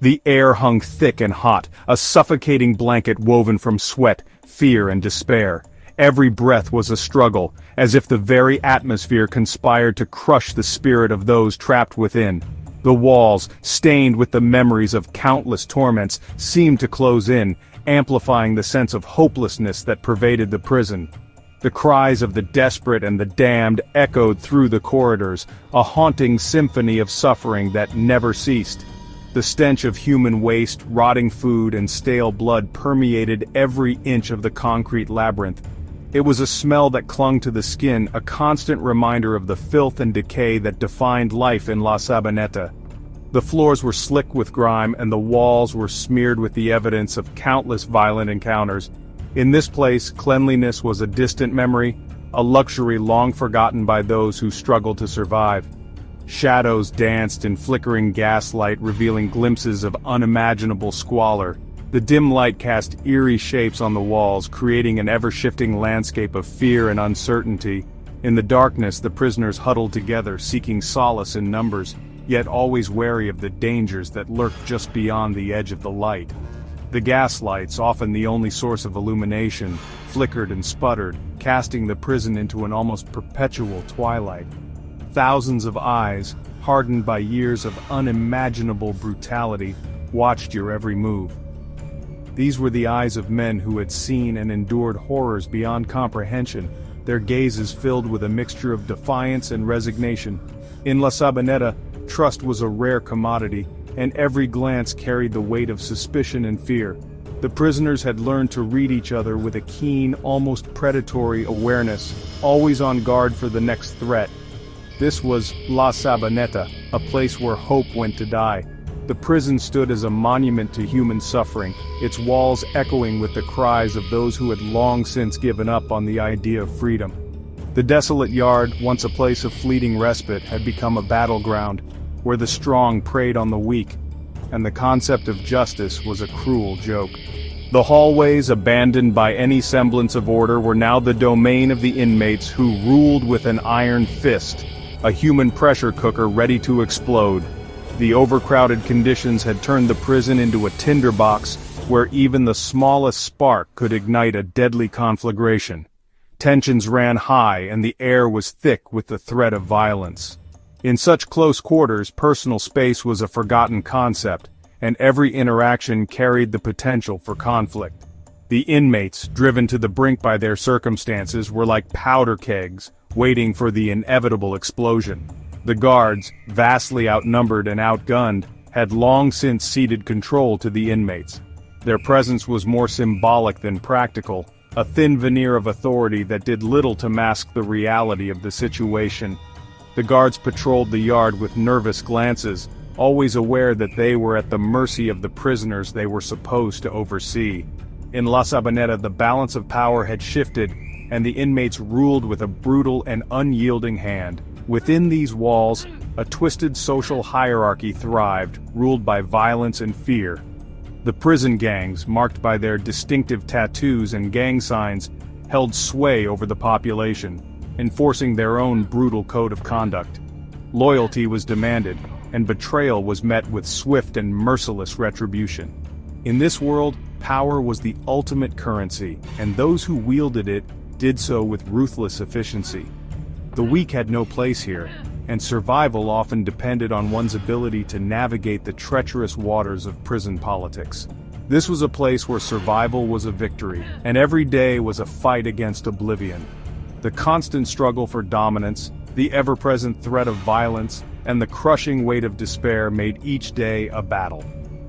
The air hung thick and hot, a suffocating blanket woven from sweat, fear and despair. Every breath was a struggle, as if the very atmosphere conspired to crush the spirit of those trapped within. The walls, stained with the memories of countless torments, seemed to close in, amplifying the sense of hopelessness that pervaded the prison. The cries of the desperate and the damned echoed through the corridors, a haunting symphony of suffering that never ceased. The stench of human waste, rotting food, and stale blood permeated every inch of the concrete labyrinth. It was a smell that clung to the skin, a constant reminder of the filth and decay that defined life in La Sabaneta. The floors were slick with grime, and the walls were smeared with the evidence of countless violent encounters. In this place, cleanliness was a distant memory, a luxury long forgotten by those who struggled to survive. Shadows danced in flickering gaslight, revealing glimpses of unimaginable squalor. The dim light cast eerie shapes on the walls, creating an ever-shifting landscape of fear and uncertainty. In the darkness, the prisoners huddled together, seeking solace in numbers, yet always wary of the dangers that lurked just beyond the edge of the light. The gaslights, often the only source of illumination, flickered and sputtered, casting the prison into an almost perpetual twilight. Thousands of eyes, hardened by years of unimaginable brutality, watched your every move. These were the eyes of men who had seen and endured horrors beyond comprehension, their gazes filled with a mixture of defiance and resignation. In La Sabaneta, trust was a rare commodity, and every glance carried the weight of suspicion and fear. The prisoners had learned to read each other with a keen, almost predatory awareness, always on guard for the next threat. This was La Sabaneta, a place where hope went to die. The prison stood as a monument to human suffering, its walls echoing with the cries of those who had long since given up on the idea of freedom. The desolate yard, once a place of fleeting respite, had become a battleground, where the strong preyed on the weak, and the concept of justice was a cruel joke. The hallways, abandoned by any semblance of order, were now the domain of the inmates who ruled with an iron fist, a human pressure cooker ready to explode. The overcrowded conditions had turned the prison into a tinderbox, where even the smallest spark could ignite a deadly conflagration. Tensions ran high, and the air was thick with the threat of violence. In such close quarters, personal space was a forgotten concept, and every interaction carried the potential for conflict. The inmates, driven to the brink by their circumstances, were like powder kegs, waiting for the inevitable explosion. The guards, vastly outnumbered and outgunned, had long since ceded control to the inmates. Their presence was more symbolic than practical, a thin veneer of authority that did little to mask the reality of the situation. The guards patrolled the yard with nervous glances, always aware that they were at the mercy of the prisoners they were supposed to oversee. In La Sabaneta, the balance of power had shifted, and the inmates ruled with a brutal and unyielding hand. Within these walls, a twisted social hierarchy thrived, ruled by violence and fear. The prison gangs, marked by their distinctive tattoos and gang signs, held sway over the population, enforcing their own brutal code of conduct. Loyalty was demanded, and betrayal was met with swift and merciless retribution. In this world, power was the ultimate currency, and those who wielded it did so with ruthless efficiency. The weak had no place here, and survival often depended on one's ability to navigate the treacherous waters of prison politics. This was a place where survival was a victory, and every day was a fight against oblivion. The constant struggle for dominance, the ever-present threat of violence, and the crushing weight of despair made each day a battle.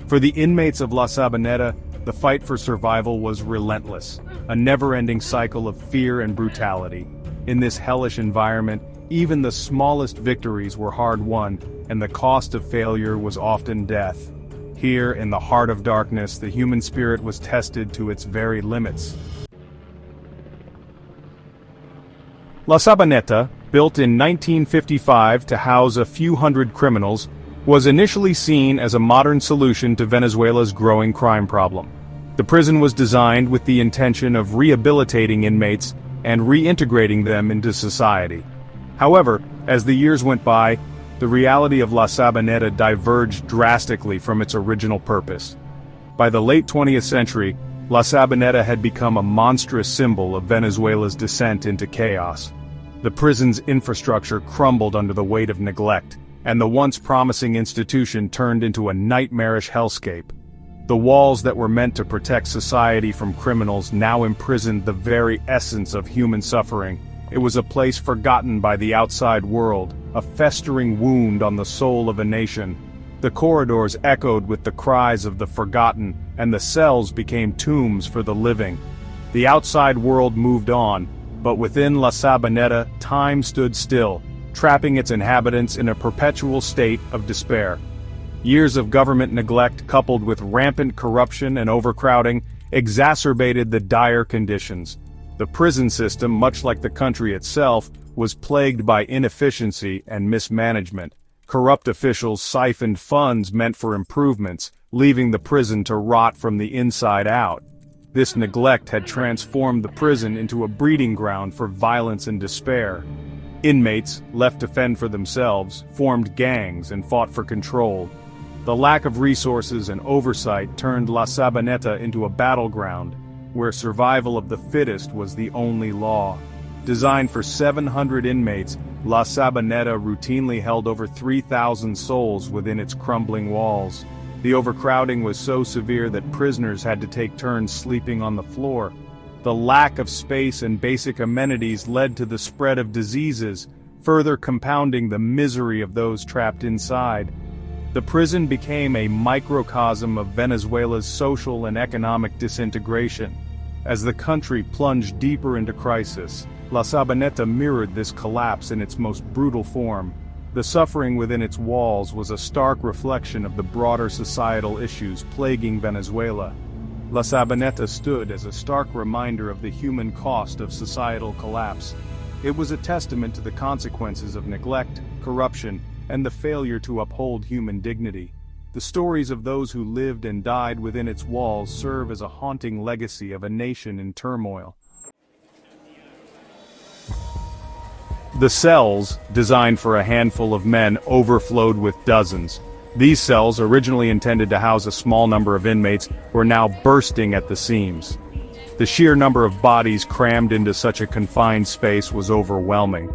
For the inmates of La Sabaneta, the fight for survival was relentless, a never-ending cycle of fear and brutality. In this hellish environment, even the smallest victories were hard-won, and the cost of failure was often death. Here, in the heart of darkness, the human spirit was tested to its very limits. La Sabaneta, built in 1955 to house a few hundred criminals, was initially seen as a modern solution to Venezuela's growing crime problem. The prison was designed with the intention of rehabilitating inmates and reintegrating them into society. However, as the years went by, the reality of La Sabaneta diverged drastically from its original purpose. By the late 20th century, La Sabaneta had become a monstrous symbol of Venezuela's descent into chaos. The prison's infrastructure crumbled under the weight of neglect, and the once promising institution turned into a nightmarish hellscape. The walls that were meant to protect society from criminals now imprisoned the very essence of human suffering. It was a place forgotten by the outside world, a festering wound on the soul of a nation. The corridors echoed with the cries of the forgotten, and the cells became tombs for the living. The outside world moved on, but within La Sabaneta, time stood still, trapping its inhabitants in a perpetual state of despair. Years of government neglect coupled with rampant corruption and overcrowding exacerbated the dire conditions. The prison system, much like the country itself, was plagued by inefficiency and mismanagement. Corrupt officials siphoned funds meant for improvements, leaving the prison to rot from the inside out. This neglect had transformed the prison into a breeding ground for violence and despair. Inmates, left to fend for themselves, formed gangs and fought for control. The lack of resources and oversight turned La Sabaneta into a battleground, where survival of the fittest was the only law. Designed for 700 inmates, La Sabaneta routinely held over 3,000 souls within its crumbling walls. The overcrowding was so severe that prisoners had to take turns sleeping on the floor. The lack of space and basic amenities led to the spread of diseases, further compounding the misery of those trapped inside. The prison became a microcosm of Venezuela's social and economic disintegration. As the country plunged deeper into crisis, La Sabaneta mirrored this collapse in its most brutal form. The suffering within its walls was a stark reflection of the broader societal issues plaguing Venezuela. La Sabaneta stood as a stark reminder of the human cost of societal collapse. It was a testament to the consequences of neglect, corruption, and the failure to uphold human dignity. The stories of those who lived and died within its walls serve as a haunting legacy of a nation in turmoil. The cells, designed for a handful of men, overflowed with dozens. These cells, originally intended to house a small number of inmates, were now bursting at the seams. The sheer number of bodies crammed into such a confined space was overwhelming.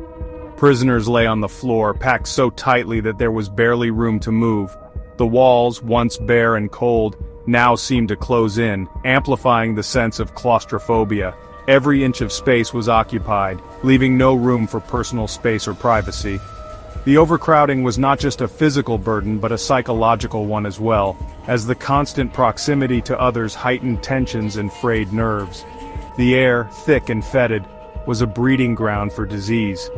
Prisoners lay on the floor, packed so tightly that there was barely room to move. The walls, once bare and cold, now seemed to close in, amplifying the sense of claustrophobia. Every inch of space was occupied, leaving no room for personal space or privacy. The overcrowding was not just a physical burden but a psychological one as well, as the constant proximity to others heightened tensions and frayed nerves. The air, thick and fetid, was a breeding ground for disease.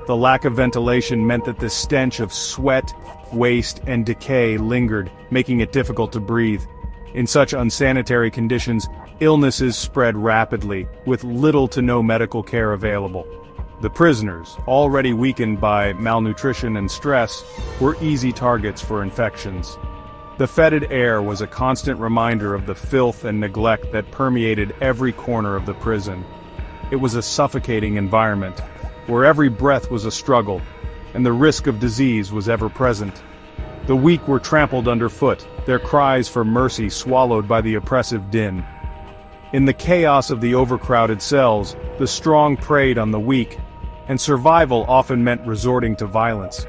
The lack of ventilation meant that the stench of sweat, waste, and decay lingered, making it difficult to breathe. In such unsanitary conditions, illnesses spread rapidly, with little to no medical care available. The prisoners, already weakened by malnutrition and stress, were easy targets for infections. The fetid air was a constant reminder of the filth and neglect that permeated every corner of the prison. It was a suffocating environment, where every breath was a struggle, and the risk of disease was ever present. The weak were trampled underfoot, their cries for mercy swallowed by the oppressive din. In the chaos of the overcrowded cells, the strong preyed on the weak, and survival often meant resorting to violence.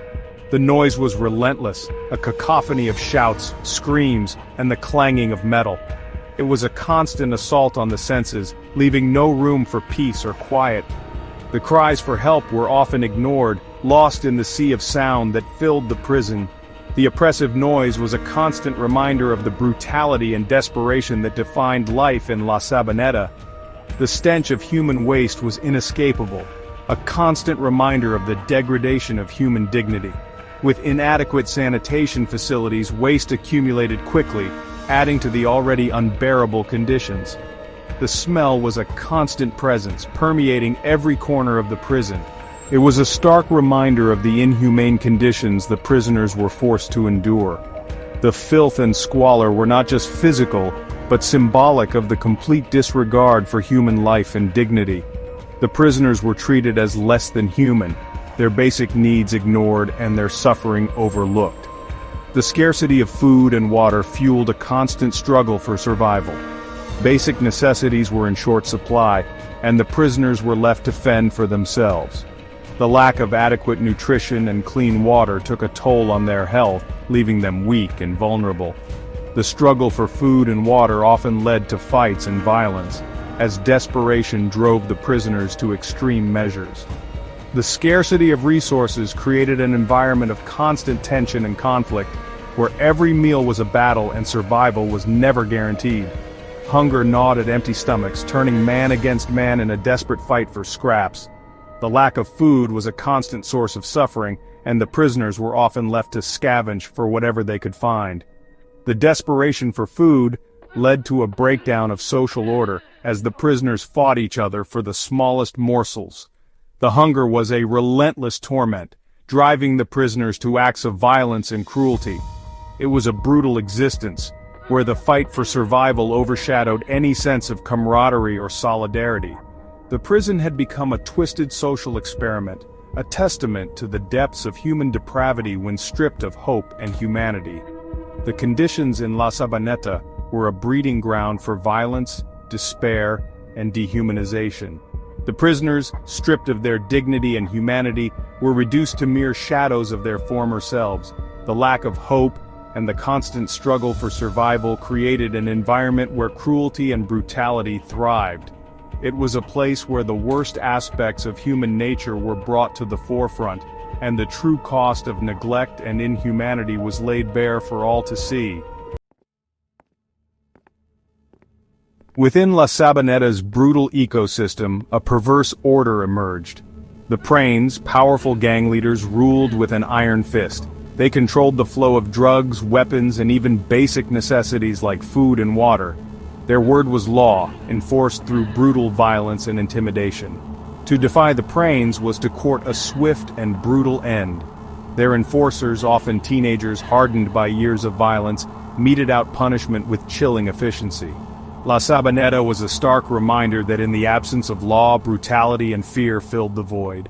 The noise was relentless, a cacophony of shouts, screams, and the clanging of metal. It was a constant assault on the senses, leaving no room for peace or quiet. The cries for help were often ignored, lost in the sea of sound that filled the prison. The oppressive noise was a constant reminder of the brutality and desperation that defined life in La Sabaneta. The stench of human waste was inescapable, a constant reminder of the degradation of human dignity. With inadequate sanitation facilities, waste accumulated quickly, adding to the already unbearable conditions. The smell was a constant presence, permeating every corner of the prison. It was a stark reminder of the inhumane conditions the prisoners were forced to endure. The filth and squalor were not just physical, but symbolic of the complete disregard for human life and dignity. The prisoners were treated as less than human, their basic needs ignored and their suffering overlooked. The scarcity of food and water fueled a constant struggle for survival. Basic necessities were in short supply, and the prisoners were left to fend for themselves. The lack of adequate nutrition and clean water took a toll on their health, leaving them weak and vulnerable. The struggle for food and water often led to fights and violence, as desperation drove the prisoners to extreme measures. The scarcity of resources created an environment of constant tension and conflict, where every meal was a battle and survival was never guaranteed. Hunger gnawed at empty stomachs, turning man against man in a desperate fight for scraps. The lack of food was a constant source of suffering, and the prisoners were often left to scavenge for whatever they could find. The desperation for food led to a breakdown of social order, as the prisoners fought each other for the smallest morsels. The hunger was a relentless torment, driving the prisoners to acts of violence and cruelty. It was a brutal existence, where the fight for survival overshadowed any sense of camaraderie or solidarity. The prison had become a twisted social experiment, a testament to the depths of human depravity when stripped of hope and humanity. The conditions in La Sabaneta were a breeding ground for violence, despair, and dehumanization. The prisoners, stripped of their dignity and humanity, were reduced to mere shadows of their former selves. The lack of hope and the constant struggle for survival created an environment where cruelty and brutality thrived. It was a place where the worst aspects of human nature were brought to the forefront, and the true cost of neglect and inhumanity was laid bare for all to see. Within La Sabaneta's brutal ecosystem, a perverse order emerged. The Prains, powerful gang leaders, ruled with an iron fist. They controlled the flow of drugs, weapons, and even basic necessities like food and water. Their word was law, enforced through brutal violence and intimidation. To defy the Prains was to court a swift and brutal end. Their enforcers, often teenagers hardened by years of violence, meted out punishment with chilling efficiency. La Sabaneta was a stark reminder that in the absence of law, brutality and fear filled the void.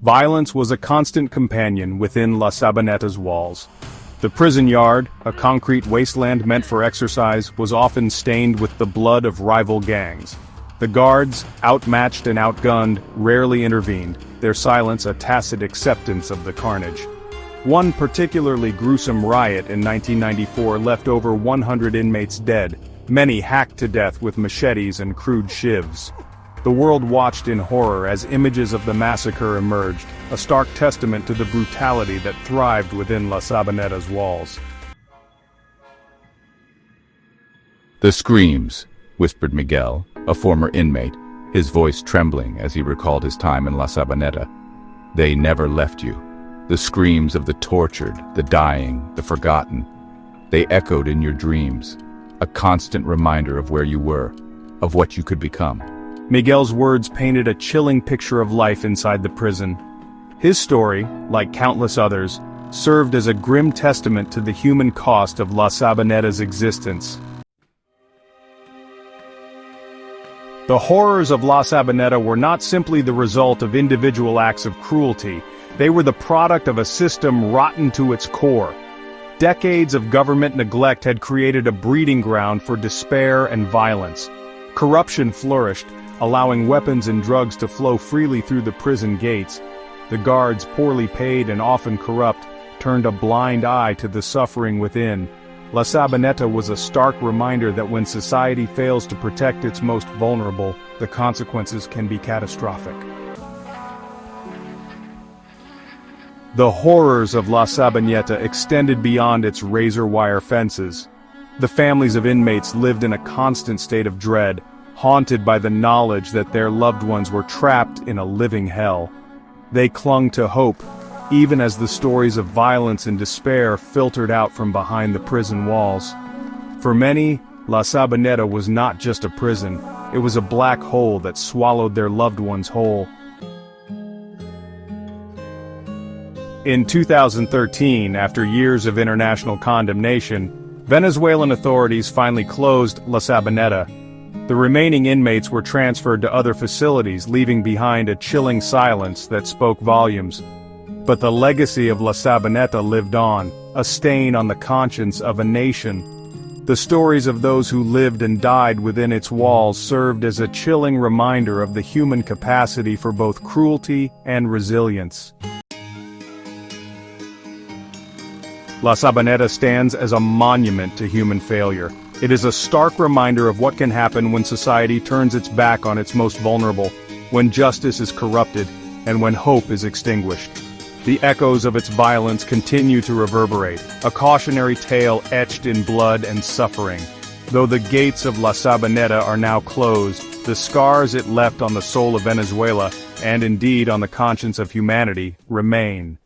Violence was a constant companion within La Sabaneta's walls. The prison yard, a concrete wasteland meant for exercise, was often stained with the blood of rival gangs. The guards, outmatched and outgunned, rarely intervened, their silence a tacit acceptance of the carnage. One particularly gruesome riot in 1994 left over 100 inmates dead, many hacked to death with machetes and crude shivs. The world watched in horror as images of the massacre emerged, a stark testament to the brutality that thrived within La Sabaneta's walls. "The screams," whispered Miguel, a former inmate, his voice trembling as he recalled his time in La Sabaneta. "They never left you. The screams of the tortured, the dying, the forgotten. They echoed in your dreams, a constant reminder of where you were, of what you could become." Miguel's words painted a chilling picture of life inside the prison. His story, like countless others, served as a grim testament to the human cost of La Sabaneta's existence. The horrors of La Sabaneta were not simply the result of individual acts of cruelty, they were the product of a system rotten to its core. Decades of government neglect had created a breeding ground for despair and violence. Corruption flourished, allowing weapons and drugs to flow freely through the prison gates. The guards, poorly paid and often corrupt, turned a blind eye to the suffering within. La Sabaneta was a stark reminder that when society fails to protect its most vulnerable, the consequences can be catastrophic. The horrors of La Sabaneta extended beyond its razor-wire fences. The families of inmates lived in a constant state of dread, haunted by the knowledge that their loved ones were trapped in a living hell. They clung to hope, even as the stories of violence and despair filtered out from behind the prison walls. For many, La Sabaneta was not just a prison, it was a black hole that swallowed their loved ones whole. In 2013, after years of international condemnation, Venezuelan authorities finally closed La Sabaneta. The remaining inmates were transferred to other facilities, leaving behind a chilling silence that spoke volumes. But the legacy of La Sabaneta lived on, a stain on the conscience of a nation. The stories of those who lived and died within its walls served as a chilling reminder of the human capacity for both cruelty and resilience. La Sabaneta stands as a monument to human failure. It is a stark reminder of what can happen when society turns its back on its most vulnerable, when justice is corrupted, and when hope is extinguished. The echoes of its violence continue to reverberate, a cautionary tale etched in blood and suffering. Though the gates of La Sabaneta are now closed, the scars it left on the soul of Venezuela, and indeed on the conscience of humanity, remain.